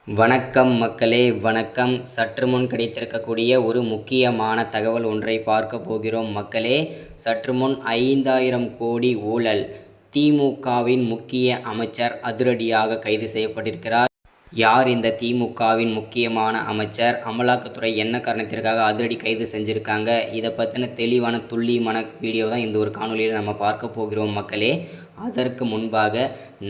வணக்கம் மக்களே, வணக்கம். சற்று முன் கிடைத்திருக்கக்கூடிய ஒரு முக்கியமான தகவல் ஒன்றை பார்க்க போகிறோம் மக்களே. சற்று முன் 5000 கோடி ஊழல், திமுகவின் முக்கிய அமைச்சர் அதிரடியாக கைது செய்யப்பட்டிருக்கிறார். யார் இந்த திமுகவின் முக்கியமான அமைச்சர்? அமலாக்கத்துறை என்ன காரணத்திற்காக அதிரடி கைது செஞ்சுருக்காங்க? இதை பற்றின தெளிவான துல்லியமான வீடியோ தான் இந்த ஒரு காணொலியில் நம்ம பார்க்க போகிறோம் மக்களே. அதற்கு முன்பாக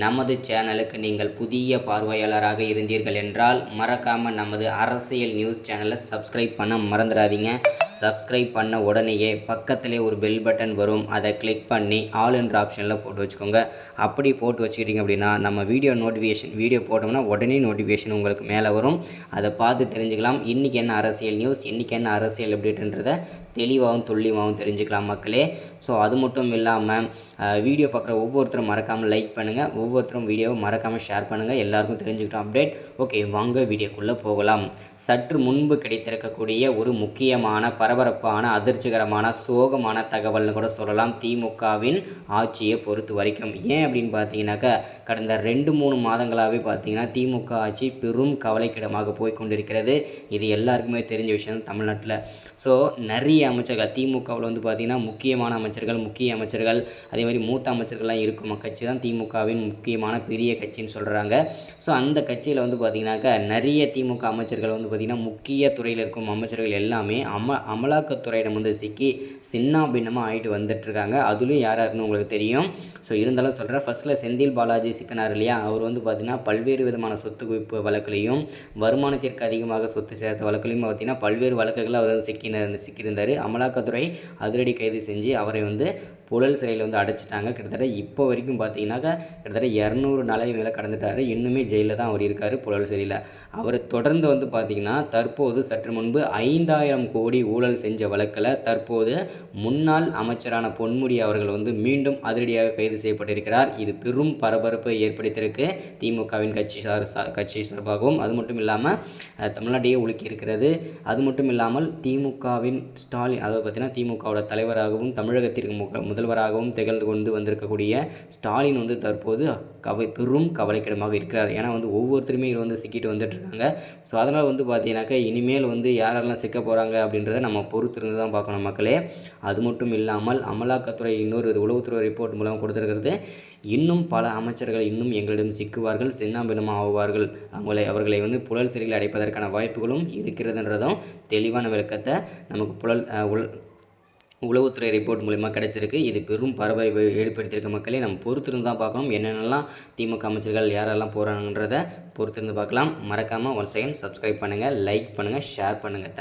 நமது சேனலுக்கு நீங்கள் புதிய பார்வையாளராக இருந்தீர்கள் என்றால் மறக்காமல் நமது அரசியல் நியூஸ் சேனலை சப்ஸ்கிரைப் பண்ண மறந்துடாதீங்க. சப்ஸ்கிரைப் பண்ண உடனேயே பக்கத்திலே ஒரு பெல் பட்டன் வரும், அதை கிளிக் பண்ணி ஆல் என்ற ஆப்ஷனில் போட்டு வச்சுக்கோங்க. அப்படி போட்டு வச்சுக்கிட்டிங்க அப்படின்னா நம்ம வீடியோ போட்டோம்னா உடனே நோட்டிஃபிகேஷன் உங்களுக்கு மேலே வரும். அதை பார்த்து தெரிஞ்சுக்கலாம். இன்றைக்கி என்ன அரசியல் நியூஸ், இன்றைக்கி என்ன அரசியல் அப்டேட்ன்றதை தெளிவாகவும் துல்லியமாகவும் தெரிஞ்சுக்கலாம் மக்களே. ஸோ அது மட்டும் இல்லாமல் வீடியோ பார்க்குற ஒவ்வொருத்தரும் மறக்காமல் லைக் பண்ணுங்கள், ஒவ்வொருத்தரும் வீடியோவை மறக்காமல் ஷேர் பண்ணுங்கள், எல்லாருக்கும் தெரிஞ்சுக்கிட்டோம் அப்டேட். ஓகே, வாங்க வீடியோக்குள்ளே போகலாம். சற்று முன்பு கிடைத்திருக்கக்கூடிய ஒரு முக்கியமான பரபரப்பான அதிர்ச்சிகரமான சோகமான தகவல்னு கூட சொல்லலாம் திமுகவின் ஆட்சியை பொறுத்த வரைக்கும். ஏன் அப்படின்னு பார்த்தீங்கன்னாக்கா கடந்த 2-3 மாதங்களாகவே பார்த்தீங்கன்னா திமுக ஆட்சி பெரும் கவலைக்கிடமாக போய் கொண்டிருக்கிறது. இது எல்லாருக்குமே தெரிஞ்ச விஷயம் தமிழ்நாட்டில். ஸோ நிறைய அமைச்சர்கள் திமுகவில் வந்து பார்த்திங்கன்னா முக்கிய அமைச்சர்கள் அதே மாதிரி மூத்த அமைச்சர்கள்லாம் இருக்கும் கட்சி தான் திமுகவின் முக்கியமான பெரிய கட்சின்னு சொல்கிறாங்க. ஸோ அந்த கட்சியில் வந்து பார்த்திங்கனாக்கா நிறைய திமுக அமைச்சர்கள் வந்து பார்த்திங்கன்னா முக்கிய துறையில் இருக்கும் அமைச்சர்கள் எல்லாமே அமலாக்கத்துறையிடம் வந்து சிக்கி சின்ன பின்னமாக ஆகிட்டு வந்துட்டுருக்காங்க. அதுலேயும் யாருன்னு உங்களுக்கு தெரியும். ஸோ இருந்தாலும் சொல்கிறேன், ஃபஸ்ட்டில் செந்தில் பாலாஜி சிக்கினார் இல்லையா, அவர் வந்து பார்த்திங்கன்னா பல்வேறு விதமான சொத்து குவிப்பு வழக்குலையும் வருமானத்திற்கு அதிகமாக சொத்து சேர்த்த வழக்குலையும் பார்த்திங்கன்னா பல்வேறு வழக்குகளில் அவர் வந்து சிக்கியிருந்தார். அமலாக்கத்துறை அதிரடி கைது செஞ்சு அவரை வந்து புழல் சிறையில் வந்து அடைச்சிட்டாங்க. கிட்டத்தட்ட இப்போ வரைக்கும் பார்த்தீங்கன்னாக்கா கிட்டத்தட்ட 200 நாளை மேலே கடந்துட்டார். இன்னுமே ஜெயிலில் தான் அவர் இருக்கார், புழல் சிறையில். அவர் தொடர்ந்து வந்து பார்த்திங்கன்னா தற்போது சற்று முன்பு 5000 கோடி ஊழல் செஞ்ச வழக்கில் தற்போது முன்னாள் அமைச்சரான பொன்முடி அவர்கள் வந்து மீண்டும் அதிரடியாக கைது செய்யப்பட்டிருக்கிறார். இது பெரும் பரபரப்பை ஏற்படுத்தியிருக்கு திமுகவின் கட்சி சார்பாகவும். அது மட்டும் இல்லாமல் தமிழ்நாட்டையே உலுக்கி இருக்கிறது. அது மட்டும் இல்லாமல் திமுகவின் ஸ்டாலின், அதாவது பார்த்திங்கன்னா திமுகவோட தலைவராகவும் தமிழகத்திற்கு முதல்வராகவும் திகழ்ந்து கொண்டு வந்திருக்கக்கூடிய ஸ்டாலின் வந்து தற்போது பெரும் கவலைக்கிடமாக இருக்கிறார். ஏன்னா வந்து ஒவ்வொருத்தருமே இது வந்து சிக்கிட்டு வந்துட்டுருக்காங்க. ஸோ அதனால் வந்து பார்த்தீங்கன்னாக்கா இனிமேல் வந்து யாரெல்லாம் சிக்க போகிறாங்க அப்படின்றத நம்ம பொறுத்திருந்து தான் பார்க்கணும் மக்களே. அது மட்டும் இல்லாமல் அமலாக்கத்துறை இன்னொரு உளவுத்துறை ரிப்போர்ட் மூலம் கொடுத்துருக்கிறது, இன்னும் பல அமைச்சர்கள் இன்னும் எங்களிடம் சிக்குவார்கள், சின்னாபின்னமாக ஆகுவார்கள், அவர்களை வந்து புழல் சிறையில் அடைப்பதற்கான வாய்ப்புகளும் இருக்கிறதுன்றதும் தெளிவான விளக்கத்தை நமக்கு உளவுத்துறை ரிப்போர்ட் மூலிமா கிடச்சிருக்கு. இது பெரும் பரபரப்பை ஏற்படுத்தியிருக்க மக்களே. நம்ம பொறுத்திருந்து தான் பார்க்கணும் என்னென்னலாம் திமுக அமைச்சர்கள் யாரெல்லாம் போகிறாங்கன்றதை பொறுத்திருந்து பார்க்கலாம். மறக்காமல் ஒன்ஸ் அகைன் சப்ஸ்கிரைப் பண்ணுங்கள், லைக் பண்ணுங்கள், ஷேர் பண்ணுங்கள்.